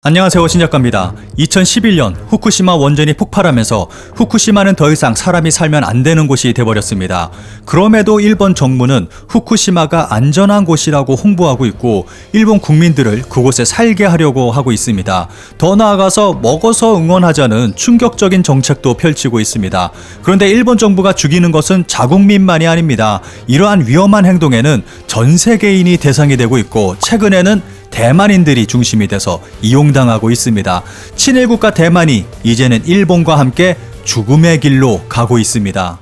안녕하세요, 신작가입니다. 2011년 후쿠시마 원전이 폭발하면서 후쿠시마는 더 이상 사람이 살면 안 되는 곳이 돼버렸습니다. 그럼에도 일본 정부는 후쿠시마가 안전한 곳이라고 홍보하고 있고 일본 국민들을 그곳에 살게 하려고 하고 있습니다. 더 나아가서 먹어서 응원하자는 충격적인 정책도 펼치고 있습니다. 그런데 일본 정부가 죽이는 것은 자국민만이 아닙니다. 이러한 위험한 행동에는 전 세계인이 대상이 되고 있고 최근에는 대만인들이 중심이 돼서 이용당하고 있습니다. 친일 국가 대만이 이제는 일본과 함께 죽음의 길로 가고 있습니다.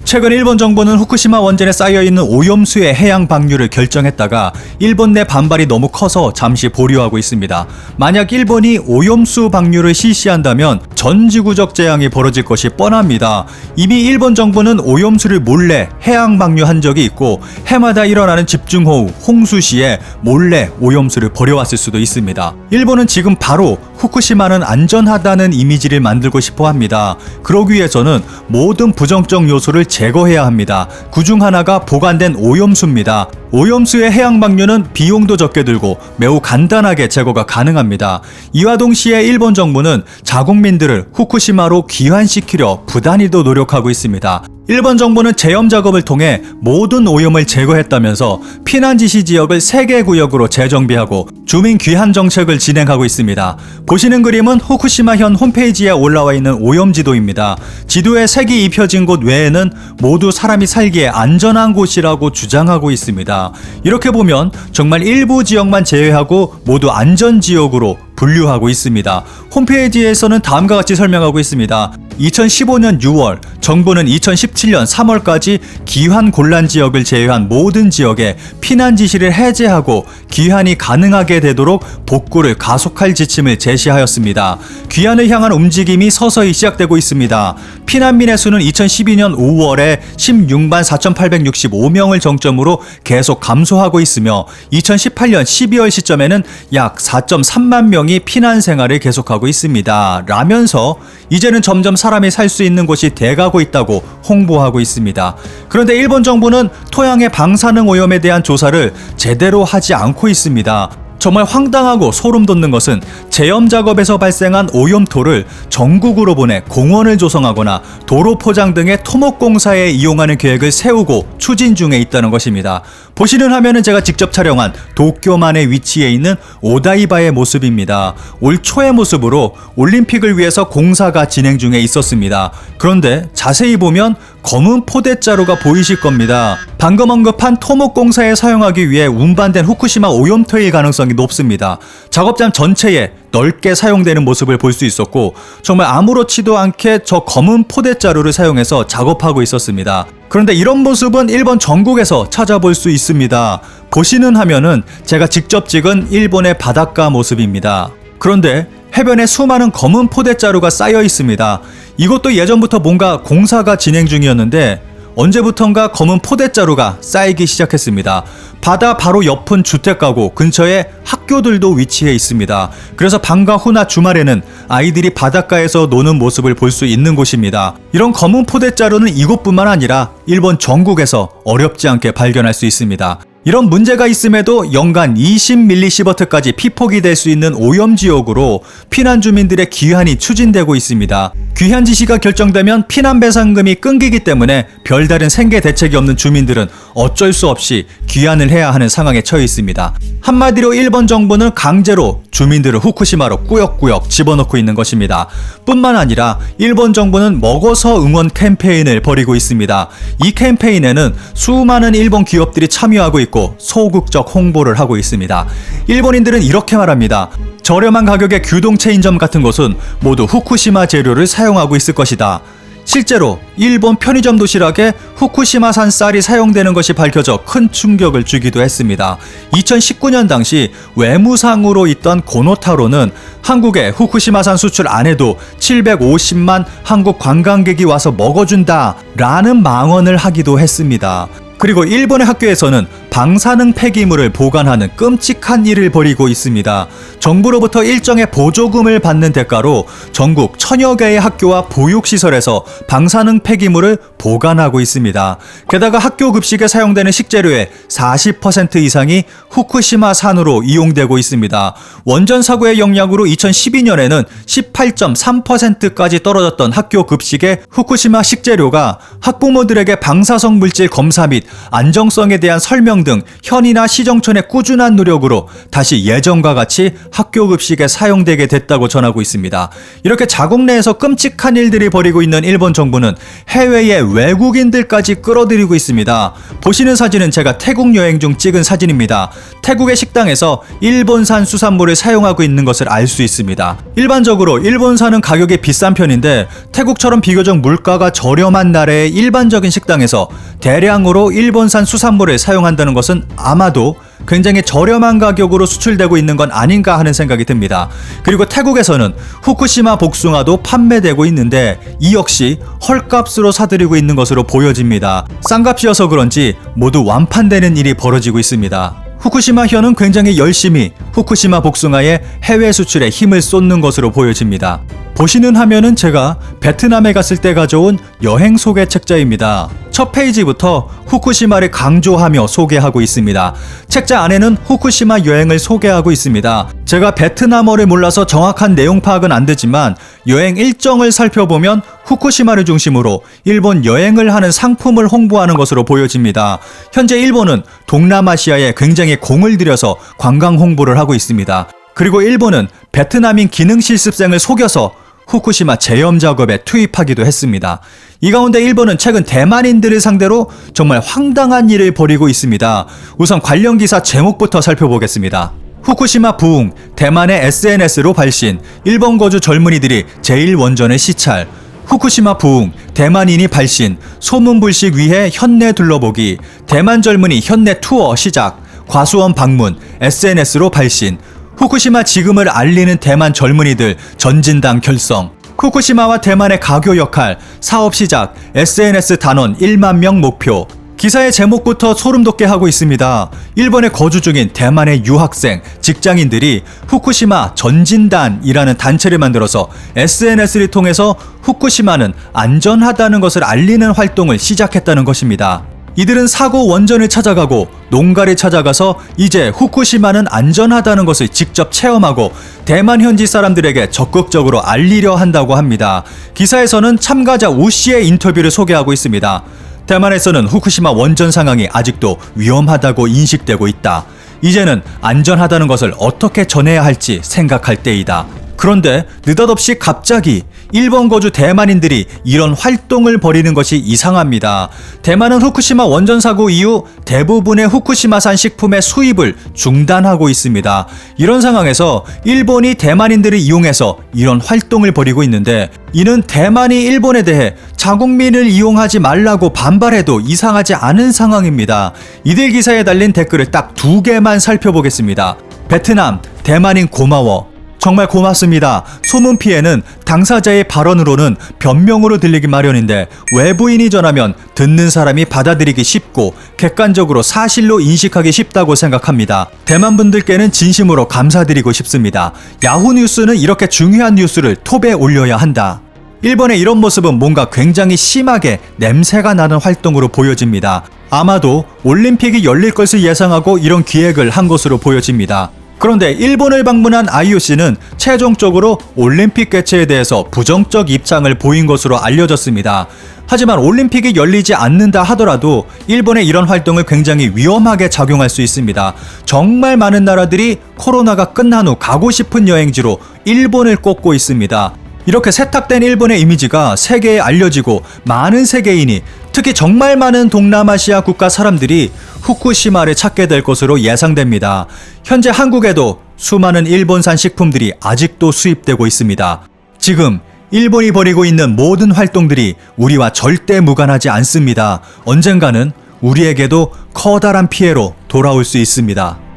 최근 일본 정부는 후쿠시마 원전에 쌓여있는 오염수의 해양 방류를 결정했다가 일본 내 반발이 너무 커서 잠시 보류하고 있습니다. 만약 일본이 오염수 방류를 실시한다면 전 지구적 재앙이 벌어질 것이 뻔합니다. 이미 일본 정부는 오염수를 몰래 해양 방류한 적이 있고 해마다 일어나는 집중호우, 홍수 시에 몰래 오염수를 버려왔을 수도 있습니다. 일본은 지금 바로 후쿠시마는 안전하다는 이미지를 만들고 싶어 합니다. 그러기 위해서는 모든 부정적 요소를 제거해야 합니다. 그중 하나가 보관된 오염수입니다. 오염수의 해양 방류는 비용도 적게 들고 매우 간단하게 제거가 가능합니다. 이와 동시에 일본 정부는 자국민들을 후쿠시마로 귀환시키려 부단히도 노력하고 있습니다. 일본 정부는 재염 작업을 통해 모든 오염을 제거했다면서 피난 지시 지역을 3개 구역으로 재정비하고 주민 귀환 정책을 진행하고 있습니다. 보시는 그림은 후쿠시마현 홈페이지에 올라와 있는 오염 지도입니다. 지도에 색이 입혀진 곳 외에는 모두 사람이 살기에 안전한 곳이라고 주장하고 있습니다. 이렇게 보면 정말 일부 지역만 제외하고 모두 안전 지역으로 분류하고 있습니다. 홈페이지에서는 다음과 같이 설명하고 있습니다. 2015년 6월, 정부는 2017년 3월까지 귀환 곤란 지역을 제외한 모든 지역에 피난 지시를 해제하고 귀환이 가능하게 되도록 복구를 가속할 지침을 제시하였습니다. 귀환을 향한 움직임이 서서히 시작되고 있습니다. 피난민의 수는 2012년 5월에 16만 4,865명을 정점으로 계속 감소하고 있으며 2018년 12월 시점에는 약 4.3만 명이 피난 생활을 계속하고 있습니다. 라면서 이제는 점점 사람이 살 수 있는 곳이 돼가고 있다고 홍보하고 있습니다. 그런데 일본 정부는 토양의 방사능 오염에 대한 조사를 제대로 하지 않고 있습니다. 정말 황당하고 소름 돋는 것은 재염 작업에서 발생한 오염토를 전국으로 보내 공원을 조성하거나 도로 포장 등의 토목공사에 이용하는 계획을 세우고 추진 중에 있다는 것입니다. 보시는 화면은 제가 직접 촬영한 도쿄만의 위치에 있는 오다이바의 모습입니다. 올 초의 모습으로 올림픽을 위해서 공사가 진행 중에 있었습니다. 그런데 자세히 보면 검은 포대자루가 보이실 겁니다. 방금 언급한 토목공사에 사용하기 위해 운반된 후쿠시마 오염토일 가능성이 높습니다. 작업장 전체에 넓게 사용되는 모습을 볼 수 있었고 정말 아무렇지도 않게 저 검은 포대자루를 사용해서 작업하고 있었습니다. 그런데 이런 모습은 일본 전국에서 찾아볼 수 있습니다. 보시는 화면은 제가 직접 찍은 일본의 바닷가 모습입니다. 그런데 해변에 수많은 검은 포대자루가 쌓여 있습니다. 이것도 예전부터 뭔가 공사가 진행 중이었는데 언제부턴가 검은 포대자루가 쌓이기 시작했습니다. 바다 바로 옆은 주택가고 근처에 학교들도 위치해 있습니다. 그래서 방과 후나 주말에는 아이들이 바닷가에서 노는 모습을 볼 수 있는 곳입니다. 이런 검은 포대자루는 이곳뿐만 아니라 일본 전국에서 어렵지 않게 발견할 수 있습니다. 이런 문제가 있음에도 연간 20mS까지 피폭이 될 수 있는 오염지역으로 피난 주민들의 귀환이 추진되고 있습니다. 귀환 지시가 결정되면 피난 배상금이 끊기기 때문에 별다른 생계 대책이 없는 주민들은 어쩔 수 없이 귀환을 해야 하는 상황에 처해 있습니다. 한마디로 일본 정부는 강제로 주민들을 후쿠시마로 꾸역꾸역 집어넣고 있는 것입니다. 뿐만 아니라 일본 정부는 먹어서 응원 캠페인을 벌이고 있습니다. 이 캠페인에는 수많은 일본 기업들이 참여하고 있고 소극적 홍보를 하고 있습니다. 일본인들은 이렇게 말합니다. 저렴한 가격의 규동 체인점 같은 곳은 모두 후쿠시마 재료를 사용하고 있을 것이다. 실제로 일본 편의점 도시락에 후쿠시마산 쌀이 사용되는 것이 밝혀져 큰 충격을 주기도 했습니다. 2019년 당시 외무상으로 있던 고노타로는 한국에 후쿠시마산 수출 안 해도 750만 한국 관광객이 와서 먹어준다 라는 망언을 하기도 했습니다. 그리고 일본의 학교에서는 방사능 폐기물을 보관하는 끔찍한 일을 벌이고 있습니다. 정부로부터 일정의 보조금을 받는 대가로 전국 천여 개의 학교와 보육시설에서 방사능 폐기물을 보관하고 있습니다. 게다가 학교 급식에 사용되는 식재료의 40% 이상이 후쿠시마 산으로 이용되고 있습니다. 원전 사고의 영향으로 2012년에는 18.3%까지 떨어졌던 학교 급식의 후쿠시마 식재료가 학부모들에게 방사성 물질 검사 및 안정성에 대한 설명 등 현이나 시정촌의 꾸준한 노력으로 다시 예전과 같이 학교 급식에 사용되게 됐다고 전하고 있습니다. 이렇게 자국 내에서 끔찍한 일들이 벌이고 있는 일본 정부는 해외의 외국인들까지 끌어들이고 있습니다. 보시는 사진은 제가 태국 여행 중 찍은 사진입니다. 태국의 식당에서 일본산 수산물을 사용하고 있는 것을 알 수 있습니다. 일반적으로 일본산은 가격이 비싼 편인데 태국처럼 비교적 물가가 저렴한 나라의 일반적인 식당에서 대량으로 일본산 수산물을 사용한다는 것은 아마도 굉장히 저렴한 가격으로 수출되고 있는 건 아닌가 하는 생각이 듭니다. 그리고 태국에서는 후쿠시마 복숭아도 판매되고 있는데 이 역시 헐값으로 사들이고 있는 것으로 보여집니다. 싼값이어서 그런지 모두 완판되는 일이 벌어지고 있습니다. 후쿠시마 현은 굉장히 열심히 후쿠시마 복숭아의 해외 수출에 힘을 쏟는 것으로 보여집니다. 보시는 화면은 제가 베트남에 갔을 때 가져온 여행 소개 책자입니다. 첫 페이지부터 후쿠시마를 강조하며 소개하고 있습니다. 책자 안에는 후쿠시마 여행을 소개하고 있습니다. 제가 베트남어를 몰라서 정확한 내용 파악은 안 되지만 여행 일정을 살펴보면 후쿠시마를 중심으로 일본 여행을 하는 상품을 홍보하는 것으로 보여집니다. 현재 일본은 동남아시아에 굉장히 공을 들여서 관광 홍보를 하고 있습니다. 그리고 일본은 베트남인 기능실습생을 속여서 후쿠시마 재염 작업에 투입하기도 했습니다. 이 가운데 일본은 최근 대만인들을 상대로 정말 황당한 일을 벌이고 있습니다. 우선 관련 기사 제목부터 살펴보겠습니다. 후쿠시마 부흥, 대만의 SNS로 발신, 일본 거주 젊은이들이 제1원전을 시찰. 후쿠시마 부흥, 대만인이 발신, 소문불식 위해 현내 둘러보기, 대만 젊은이 현내 투어 시작, 과수원 방문, SNS로 발신, 후쿠시마 지금을 알리는 대만 젊은이들 전진당 결성, 후쿠시마와 대만의 가교 역할, 사업 시작, SNS 단원 1만 명 목표. 기사의 제목부터 소름 돋게 하고 있습니다. 일본에 거주 중인 대만의 유학생, 직장인들이 후쿠시마 전진단이라는 단체를 만들어서 SNS를 통해서 후쿠시마는 안전하다는 것을 알리는 활동을 시작했다는 것입니다. 이들은 사고 원전을 찾아가고 농가를 찾아가서 이제 후쿠시마는 안전하다는 것을 직접 체험하고 대만 현지 사람들에게 적극적으로 알리려 한다고 합니다. 기사에서는 참가자 우 씨의 인터뷰를 소개하고 있습니다. 대만에서는 후쿠시마 원전 상황이 아직도 위험하다고 인식되고 있다. 이제는 안전하다는 것을 어떻게 전해야 할지 생각할 때이다. 그런데 느닷없이 갑자기 일본 거주 대만인들이 이런 활동을 벌이는 것이 이상합니다. 대만은 후쿠시마 원전 사고 이후 대부분의 후쿠시마산 식품의 수입을 중단하고 있습니다. 이런 상황에서 일본이 대만인들을 이용해서 이런 활동을 벌이고 있는데 이는 대만이 일본에 대해 자국민을 이용하지 말라고 반발해도 이상하지 않은 상황입니다. 이들 기사에 달린 댓글을 딱 2개만 살펴보겠습니다. 베트남, 대만인 고마워. 정말 고맙습니다. 소문 피해는 당사자의 발언으로는 변명으로 들리기 마련인데 외부인이 전하면 듣는 사람이 받아들이기 쉽고 객관적으로 사실로 인식하기 쉽다고 생각합니다. 대만 분들께는 진심으로 감사드리고 싶습니다. 야후 뉴스는 이렇게 중요한 뉴스를 톱에 올려야 한다. 일본의 이런 모습은 뭔가 굉장히 심하게 냄새가 나는 활동으로 보여집니다. 아마도 올림픽이 열릴 것을 예상하고 이런 기획을 한 것으로 보여집니다. 그런데 일본을 방문한 IOC는 최종적으로 올림픽 개최에 대해서 부정적 입장을 보인 것으로 알려졌습니다. 하지만 올림픽이 열리지 않는다 하더라도 일본의 이런 활동을 굉장히 위험하게 작용할 수 있습니다. 정말 많은 나라들이 코로나가 끝난 후 가고 싶은 여행지로 일본을 꼽고 있습니다. 이렇게 세탁된 일본의 이미지가 세계에 알려지고 많은 세계인이 특히 정말 많은 동남아시아 국가 사람들이 후쿠시마를 찾게 될 것으로 예상됩니다. 현재 한국에도 수많은 일본산 식품들이 아직도 수입되고 있습니다. 지금 일본이 벌이고 있는 모든 활동들이 우리와 절대 무관하지 않습니다. 언젠가는 우리에게도 커다란 피해로 돌아올 수 있습니다.